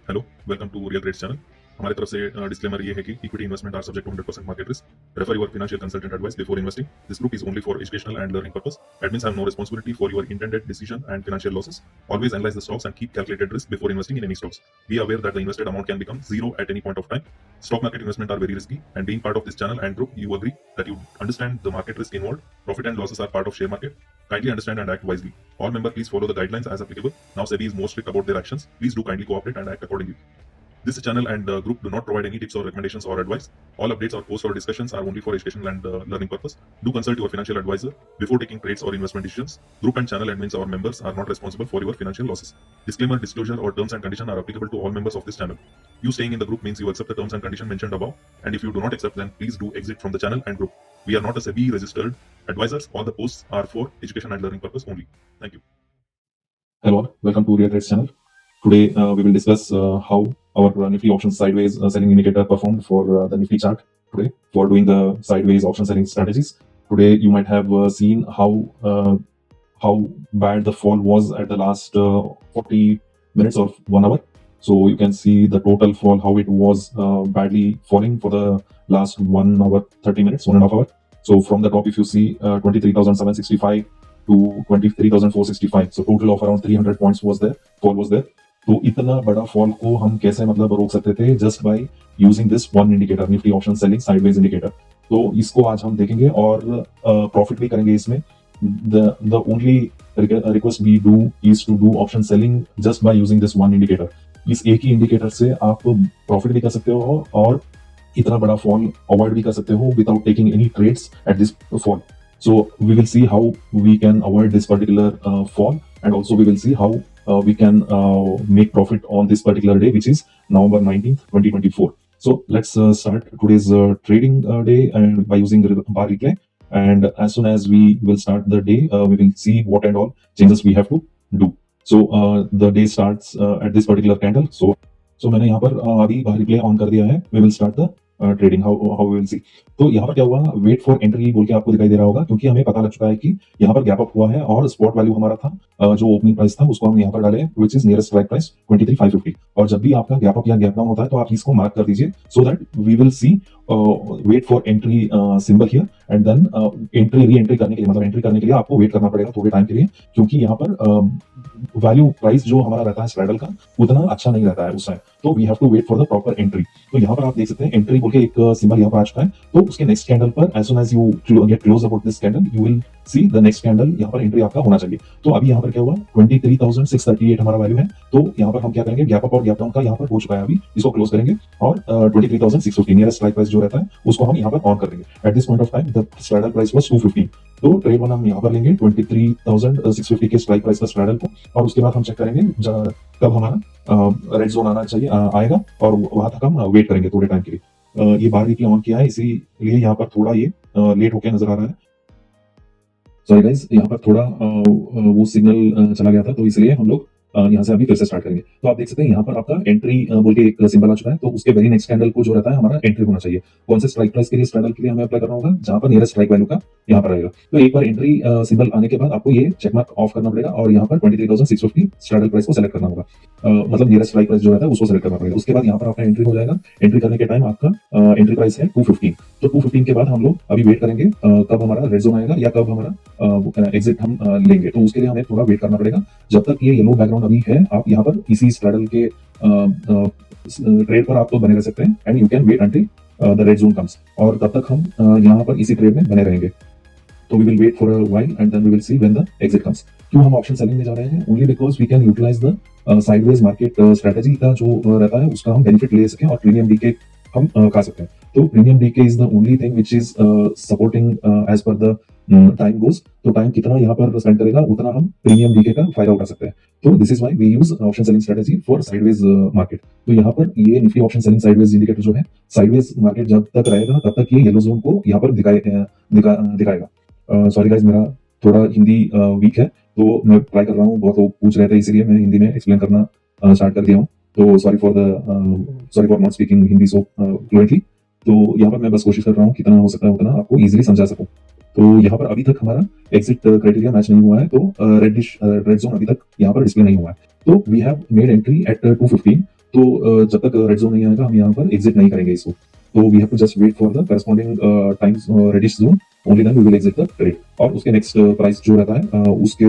Hello, welcome to real trades channel. हमारी तरफ से डिस्क्लेमर ये है कि equity investment are subject to 100% market risk. Refer your financial consultant advice before investing. This group is only for educational and learning purpose. Admins have no responsibility for your intended decision and financial losses. Always analyse the stocks and keep calculated risk before investing in any stocks. Be aware that the invested amount can become zero at any point of time. Stock market investment are very risky, and being part of this channel and group, you agree that you understand the market risk involved. Profit and losses are part of share market. Kindly understand and act wisely. All members please follow the guidelines as applicable. Now SEBI is more strict about their actions. Please do kindly cooperate and act accordingly. This channel and group do not provide any tips or recommendations or advice. All updates or posts or discussions are only for educational and learning purpose. Do consult your financial advisor before taking trades or investment decisions. Group and channel admins or members are not responsible for your financial losses. Disclaimer, disclosure or terms and conditions are applicable to all members of this channel. You staying in the group means you accept the terms and conditions mentioned above, and if you do not accept, then please do exit from the channel and group. We are not a SEBI registered advisors. All the posts are for education and learning purpose only. Thank you. Hello, welcome to Real Trades channel. Today we will discuss how our Nifty options sideways selling indicator performed for the Nifty chart today for doing the sideways option selling strategies. Today you might have seen how bad the fall was at the last 40 minutes or 1 hour. So you can see the total fall, how it was badly falling for the last 1 hour 30 minutes, 1.5 hour. So from the top, if you see 23,765 to 23,465, so total of around 300 points was there, fall was there. तो इतना बड़ा fall को हम कैसे मतलब रोक सकते थे just by using this one indicator, Nifty option selling sideways indicator. तो इसको आज हम देखेंगे और प्रॉफिट भी करेंगे इसमें। The only request we do is to do option selling just by using this one indicator. इस एक ही इंडिकेटर से आप प्रॉफिट भी कर सकते हो और इतना बड़ा फॉल अवॉइड भी कर सकते हो without taking any trades at this fall. So we will see how we can avoid this particular fall, and also we will see how we can make profit on this particular day, which is November 19th, 2024. So let's start today's trading day and by using the bar replay. And as soon as we will start the day, we will see what and all changes we have to do. So the day starts at this particular candle. So मैंने यहाँ पर अभी बार replay on कर दिया है. We will start the trading how we will see. तो यहाँ पर क्या हुआ, वेट फॉर एंट्री बोल के आपको दिखाई दे रहा होगा, क्योंकि हमें पता लग चुका है कि यहाँ पर गैप अप हुआ है और स्पॉट वैल्यू हमारा था जो ओपनिंग प्राइस था उसको हम यहाँ पर डाले, which is nearest strike price 23,550. और जब भी आपका गैप अप या गैप डाउन होता है तो आप इसको मार्क कर दीजिए so that we will see wait for entry symbol here and then entry re entry करने के लिए, मतलब एंट्री करने के लिए आपको वेट करना पड़ेगा थोड़े टाइम के लिए, क्योंकि यहाँ पर वैल्यू प्राइस जो हमारा रहता है स्ट्रैडल का उतना अच्छा नहीं रहता है उस टाइम. तो we have to wait for the proper entry. तो यहाँ पर आप देख सकते हैं एंट्री बोल के एक सिंबल यहाँ पर आ चुका है. तो उसके नेक्स्ट कैंडल पर as soon as you get close about this candle you will see the next candle यहाँ पर एंट्री आपका होना चाहिए. तो अभी यहाँ पर क्या हुआ, 23,638 हमारा वैल्यू है. तो यहाँ पर हम क्या करेंगे, गैप अप और गैप डाउन का यहाँ पर हो चुका है, अभी इसको क्लोज करेंगे और 23,650 नियरेस्ट स्ट्राइक प्राइस जो रहता है उसको हम यहाँ पर ऑन कर देंगे. At this point of time the straddle price was 215. तो ट्रेड वन हम यहाँ पर लेंगे 23,650 के स्ट्राइक प्राइस का स्ट्रैडल को, और उसके बाद हम चेक करेंगे कब हमारा रेड जोन आना चाहिए आएगा और वहां तक हम वेट करेंगे थोड़े टाइम के लिए. ये बार वीकली ऑन किया है, इसीलिए यहाँ पर थोड़ा ये लेट होकर नजर आ रहा है. सॉरी गाइस, यहाँ पर थोड़ा वो सिग्नल चला गया था, तो इसलिए हम लोग यहाँ से अभी फिर से स्टार्ट करेंगे. तो आप देख सकते हैं यहाँ पर आपका एंट्री बोल के एक सिंबल आ चुका है. तो उसके वेरी नेक्स्ट कैंडल को जो रहता है हमारा एंट्री होना चाहिए. कौन से स्ट्राइक प्राइस के लिए, स्ट्रैडल के लिए हमें अप्लाई करना होगा, जहां पर नियरेस्ट स्ट्राइक वैल्यू का यहाँ पर रहेगा. तो एक बार एंट्री सिंबल आने के बाद आपको ये चेक मार्क ऑफ करना पड़ेगा और यहाँ पर 23,650 स्ट्रैडल प्राइस को सेलेक्ट करना होगा. मतलब नियरेस्ट स्ट्राइक प्राइस जो रहता है उसको सेलेक्ट करना पड़ेगा. उसके बाद यहाँ पर आपका एंट्री हो जाएगा. एंट्री करने के टाइम आपका एंट्री प्राइस है 215. तो 215 के बाद हम लोग अभी वेट करेंगे कब हमारा रेड जोन आएगा या कब हमारा एग्जिट हम लेंगे. तो उसके लिए हमें थोड़ा वेट करना पड़ेगा. जब तक ये येलो बैकग्राउंड अभी है, आप यहाँ पर इसी स्ट्रैडल के ट्रेड पर आप तो बने रह सकते हैं and you can wait until the red zone comes. और तब तक हम यहाँ पर इसी ट्रेड में बने रहेंगे. तो we will wait for a while and then we will see when the exit comes. क्यों हम ऑप्शन सेलिंग में जा रहे हैं, only because we can utilise the sideways market strategy का जो रहता है उसका हम बेनिफिट ले सकें और प्रीमियम डीके हम खा सकते हैं. तो premium decay is the only thing which is supporting as per the time goes. तो टाइम कितना यहाँ पर स्पेंड करेगा उतना हम प्रीमियम डीके का फायदा उठा सकते हैं. तो this is why we use option selling strategy for sideways market. तो यहाँ पर ये Nifty option selling sideways indicator जो है, साइडवेज मार्केट जब तक रहेगा तब तक ये येलो जोन को यहाँ पर दिखाएगा. सॉरी गाइस, मेरा थोड़ा हिंदी वीक है तो मैं ट्राई कर रहा हूँ. बहुत लोग पूछ रहे थे इसलिए मैं हिंदी में एक्सप्लेन करना स्टार्ट कर दिया हूँ. तो sorry for not speaking Hindi so fluently. तो यहाँ पर मैं बस कोशिश कर रहा हूँ कितना हो सकता है उतना आपको इजीली समझा सकूँ. तो यहाँ पर अभी तक हमारा एग्जिट क्राइटेरिया मैच नहीं हुआ है, तो रेड जोन अभी तक यहाँ पर डिस्प्ले नहीं हुआ है. तो we have made entry at 215. तो जब तक रेड जोन नहीं आएगा हम यहाँ पर एग्जिट नहीं करेंगे इसको। तो we have to just wait for the corresponding times reddish zone, only then we will exit the trade, और उसके नेक्स्ट प्राइस जो रहता है उसके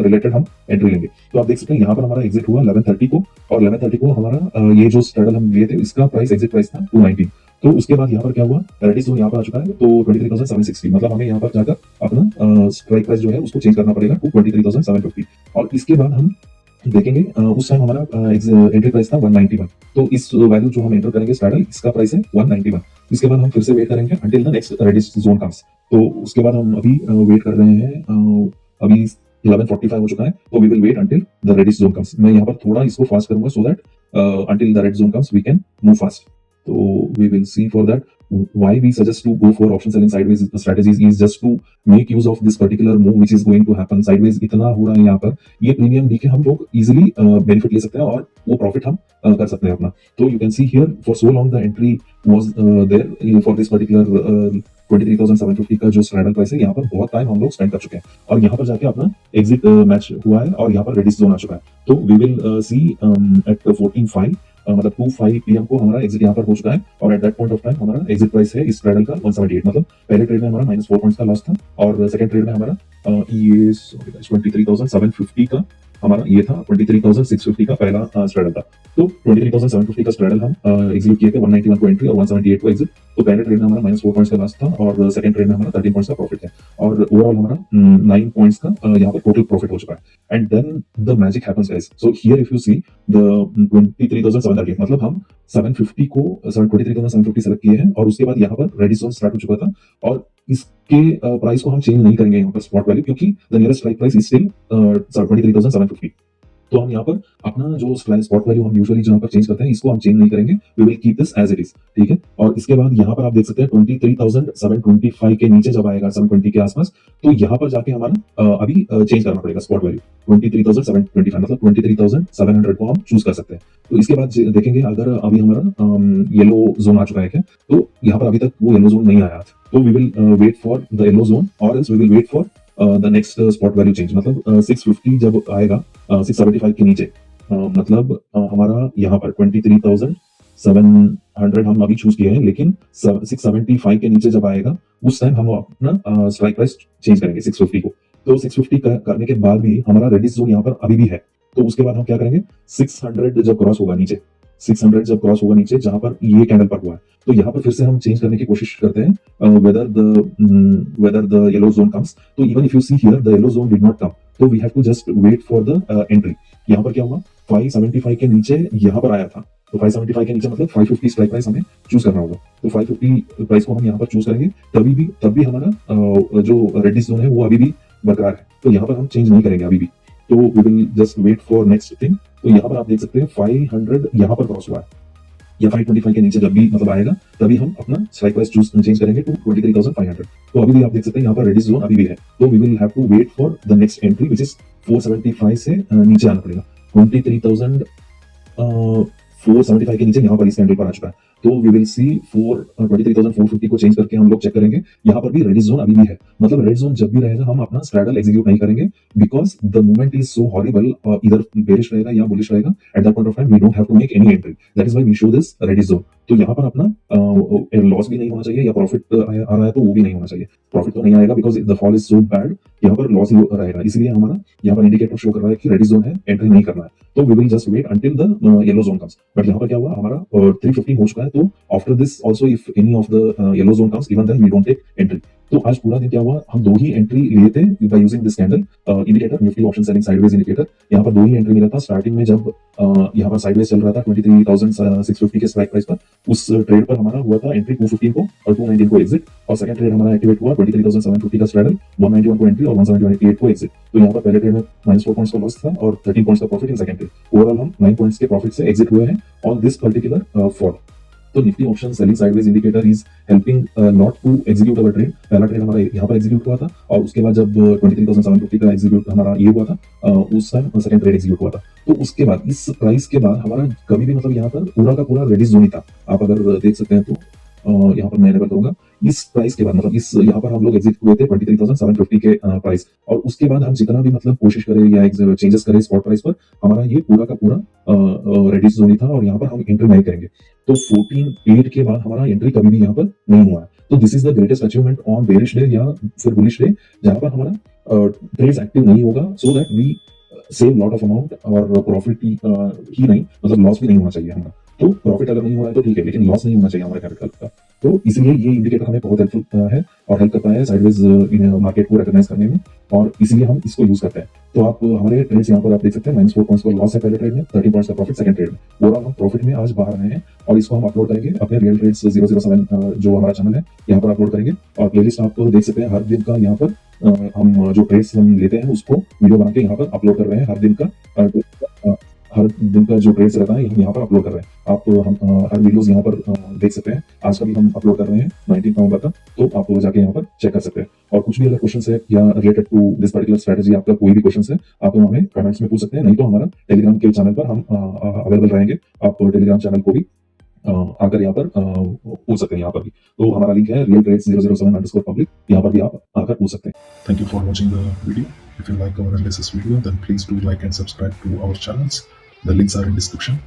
रिलेटेड हम एंट्री लेंगे। तो आप देख सकते हैं यहाँ पर हमारा एग्जिट हुआ 11:30 को, और 11:30 को हमारा ये जो स्ट्रगल हम लिए थे इसका प्राइस एग्जिट प्राइस था 219। तो उसके बाद यहाँ पर क्या हुआ, रेडिश जोन यहाँ पर आ चुका है, तो 23,760, मतलब हमें यहाँ पर जाकर अपना स्ट्राइक प्राइस जो है उसको चेंज करना पड़ेगा टू 23,750। और इसके बाद हम देखेंगे उस टाइम हमारा एंट्री प्राइस था 191। तो इस वैल्यू जो हम एंटर करेंगे स्ट्रैडल, इसका प्राइस है 191। इसके बाद हम फिर से वेट करेंगे until the next reddish zone comes. तो उसके बाद हम अभी वेट कर रहे हैं, अभी 11:45 हो चुका है, तो we will wait until the reddish zone comes. मैं यहाँ पर थोड़ा इसको फास्ट करूंगा so that until the red zone comes we can move fast. तो we will see for that why we suggest to go for option selling sideways strategies is just to make use of this particular move which is going to happen sideways। इतना हो रहा है यहाँ पर, ये premium D के हम लोग इजिली बेनिफिट ले सकते हैं और वो प्रॉफिट हम कर सकते हैं अपना। तो you can see here for so long the entry was there for this particular 23,750 का जो स्ट्रैडल प्राइस है, यहाँ पर बहुत टाइम हम लोग स्पेंड कर चुके हैं और यहाँ पर जाके अपना एग्जिट मैच हुआ है और यहाँ पर रेडिश जोन आ चुका है। तो वी विल सी एट 14:05 मतलब 2:05 PM को हमारा एग्जिट यहाँ पर हो चुका है, और eight that point of time हमारा एग्जिट प्राइस है इस स्ट्रैडल का 178। मतलब पहले ट्रेड में हमारा -4 पॉइंट्स का लॉस था, और सेकंड ट्रेड में हमारा ये 23,750 का हमारा ये था, 23,650 का पहला स्ट्रैडल था। तो 23,750 का स्ट्रैडल हम एग्जीक्यूट किए थे, 191 को एंट्री और 178 को एग्जिट। तो पहले ट्रेड में हमारा -4 पॉइंट्स का लॉस था और सेकंड ट्रेड में हमारा 13 पॉइंट्स का प्रॉफिट है, और ओवरऑल हमारा 9 पॉइंट्स का यहाँ पर टोटल प्रॉफिट हो चुका है। And then the magic happens guys. So here if you see the 23,738, मतलब हम 750 को 23,750 सेलेक्ट किए हैं, और उसके बाद यहाँ पर रेडिश जोन स्टार्ट हो चुका था, और इसके प्राइस को हम चेंज नहीं करेंगे यहाँ पर स्पॉट वैल्यू, क्योंकि the nearest strike price is still 23,750। तो हम यहाँ पर अपना जो स्पॉट वैल्यू हम यूजुअली जहाँ पर चेंज करते हैं इसको हम चेंज नहीं करेंगे, we will keep this as it is, ठीक है। और इसके बाद यहाँ पर आप देख सकते हैं 23,725 के नीचे जब आएगा 720 के आसपास, तो यहाँ पर जाके हमारा अभी चेंज करना पड़ेगा स्पॉट वैल्यू 23,725, मतलब 23,700 को हम चूज कर सकते हैं। तो इसके बाद देखेंगे अगर अभी हमारा येलो जोन आ चुका है क्या, तो यहाँ पर अभी तक वो येलो जोन नहीं आया, तो we will wait for the yellow zone, और else we will wait for the next spot value change. मतलब 650 जब आएगा 675 के नीचे, मतलब हमारा यहाँ पर 23,700 हम अभी चूज किए हैं, लेकिन 675 के नीचे जब आएगा उस टाइम हम अपना स्ट्राइक प्राइस चेंज करेंगे 650 को। तो 650 करने के बाद भी हमारा रेडिश जोन यहाँ पर अभी भी है, तो उसके बाद हम क्या करेंगे, 600 जब क्रॉस होगा नीचे, 600 जब क्रॉस होगा नीचे जहां पर ये कैंडल पर हुआ है, तो यहाँ पर फिर से हम चेंज करने की कोशिश करते हैं whether the yellow zone comes. तो even if you see here the yellow zone did not come, तो we have to just wait for the entry. यहाँ पर क्या हुआ, 575 के नीचे यहाँ पर आया था, तो 575 के नीचे मतलब 550 स्ट्राइक प्राइस हमें चूज करना होगा। तो 550 प्राइस को हम यहाँ पर चूज करेंगे, तब भी हमारा जो रेडिश जोन है वो अभी भी बरकरार है, तो यहाँ पर हम चेंज नहीं करेंगे अभी भी। तो we will just wait for next thing. तो यहाँ पर आप देख सकते हैं 500 यहाँ पर क्रॉस हुआ है, या 525 के नीचे जब भी मतलब आएगा तभी हम अपना स्ट्राइक प्राइस चेंज करेंगे टू 23,500। तो अभी भी आप देख सकते हैं यहाँ पर रेडिश जोन अभी भी है, तो we will have to wait for the next entry which is 475 से नीचे आना पड़ेगा। 23,475 के नीचे यहाँ पर इस कैंडल पर आ चुका है, तो वी विल सी 23,450 को चेंज करके हम लोग चेक करेंगे। यहाँ पर भी रेडिश जोन अभी भी है, मतलब रेड जोन जब भी रहेगा हम अपना स्ट्रैडल एग्जीक्यूट नहीं करेंगे, because the movement is so horrible, इधर बेरिश रहेगा या बुलिश रहेगा, at that point of time we don't have to make any entry, that is why we show this reddish zone. तो यहाँ पर अपना लॉस भी नहीं होना चाहिए, या प्रॉफिट आ रहा है तो वो भी नहीं होना चाहिए। प्रॉफिट तो नहीं आएगा because the fall is so bad, यहाँ पर लॉस ही रहेगा, इसलिए हमारा यहाँ पर इंडिकेटर शो कर रहा है कि रेडिश जोन है, एंट्री नहीं करना है। तो we will just wait until the yellow zone comes. But यहाँ पर क्या हुआ, हमारा 350 हो चुका है, तो after this also if any of the yellow zone comes even then we don't take entry. तो आज पूरा दिन क्या हुआ, हम 2 ही एंट्री लिए थे bye using this candle indicator, Nifty option selling sideways indicator. यहाँ पर 2 ही एंट्री मिला था स्टार्टिंग में, जब यहाँ पर साइडवेज चल रहा था 23,650 के स्ट्राइक प्राइस पर, उस ट्रेड पर हमारा हुआ था एंट्री 215 को और 219 को एग्जिट, और सेकंड ट्रेड हमारा एक्टिवेट हुआ 23,750 का स्ट्रैडल, 191 को एंट्री और 178 को एग्जिट। तो यहाँ पर पहले ट्रेड में -4 पॉइंट्स का लॉस था और 13 पॉइंट्स का profit in second trade. Overall हम 9 पॉइंट्स के प्रॉफिट से एग्जिट हुए हैं ऑन दिस पर्टिकुलर फॉल। तो Nifty option selling sideways indicator is helping not to execute our trade. पहला ट्रेड हमारा यहाँ पर एग्जीक्यूट हुआ था, और उसके बाद जब 23,750 का एग्जीक्यूट हमारा ये हुआ था, उस टाइम सेकंड ट्रेड एग्जीक्यूट हुआ था। तो उसके बाद इस प्राइस के बाद हमारा कभी भी मतलब यहाँ पर पूरा का पूरा रेडिश जोन ही था। आप अगर देख सकते हैं तो यहाँ पर मैं एनेबल करूंगा। इस प्राइस के बाद मतलब इस यहाँ पर हम लोग एग्जिट हुए थे 23,750 के प्राइस, और उसके बाद हम जितना भी मतलब कोशिश करें या चेंजेस करें स्पॉट प्राइस पर, हमारा ये पूरा का पूरा रेडिस जोन ही था और यहाँ पर हम एंट्री नहीं करेंगे। तो 14.8 के बाद हमारा एंट्री कभी भी यहाँ पर नहीं हुआ है। तो this is the greatest achievement on bearish day या फिर बुलिश डे, जहाँ पर हमारा ट्रेड्स एक्टिव नहीं होगा, so that we save lot of amount, और प्रॉफिट ही नहीं मतलब लॉस भी नहीं होना चाहिए हमारा। तो प्रॉफिट अगर नहीं हो रहा है तो ठीक है, लेकिन लॉस नहीं होना चाहिए हमारे कैपिटल का। तो इसलिए ये इंडिकेटर हमें बहुत हेल्पफुल है और हेल्प करता है साइडवेज मार्केट को रिकॉग्नाइज करने में, और इसीलिए हम इसको यूज करते हैं। तो आप हमारे ट्रेड्स यहाँ पर आप देख सकते हैं, -4 पॉइंट्स पर लॉस है पहले ट्रेड में, 30 पॉइंट्स का प्रॉफिट सेकंड ट्रेड में। ओवरऑल हम प्रॉफिट में आज बाहर आए हैं, और इसको हम अपलोड करेंगे अपने रियल ट्रेड्स 007 जो हमारा चैनल है यहाँ पर अपलोड करेंगे। और प्लेलिस्ट आप देख सकते हैं हर दिन का, यहाँ पर हम जो ट्रेड्स हम लेते हैं उसको वीडियो बना के यहाँ पर अपलोड कर रहे हैं। हर दिन का जो ट्रेड्स रहता है हम यहाँ पर अपलोड कर रहे हैं। आप हम हर वीडियोस यहाँ पर देख सकते हैं। आज का भी हम अपलोड कर रहे हैं 19 नवंबर का, तो आप जाके यहाँ पर चेक कर सकते हैं। और कुछ भी अगर क्वेश्चन है या related to this particular strategy, आपका कोई भी क्वेश्चन है आप हमें कमेंट्स में पूछ सकते हैं, नहीं तो हमारा टेलीग्राम के चैनल पर हम अवेलेबल रहेंगे। आप टेलीग्राम चैनल को भी आकर यहाँ पर पूछ सकते हैं। यहाँ पर भी तो हमारा लिंक है रियल ट्रेड्स 007_public, यहाँ पर भी आप आकर पूछ सकते हैं। Thank you for watching the video. If you like our analysis video, then please do like and subscribe to our channels. The links are in description.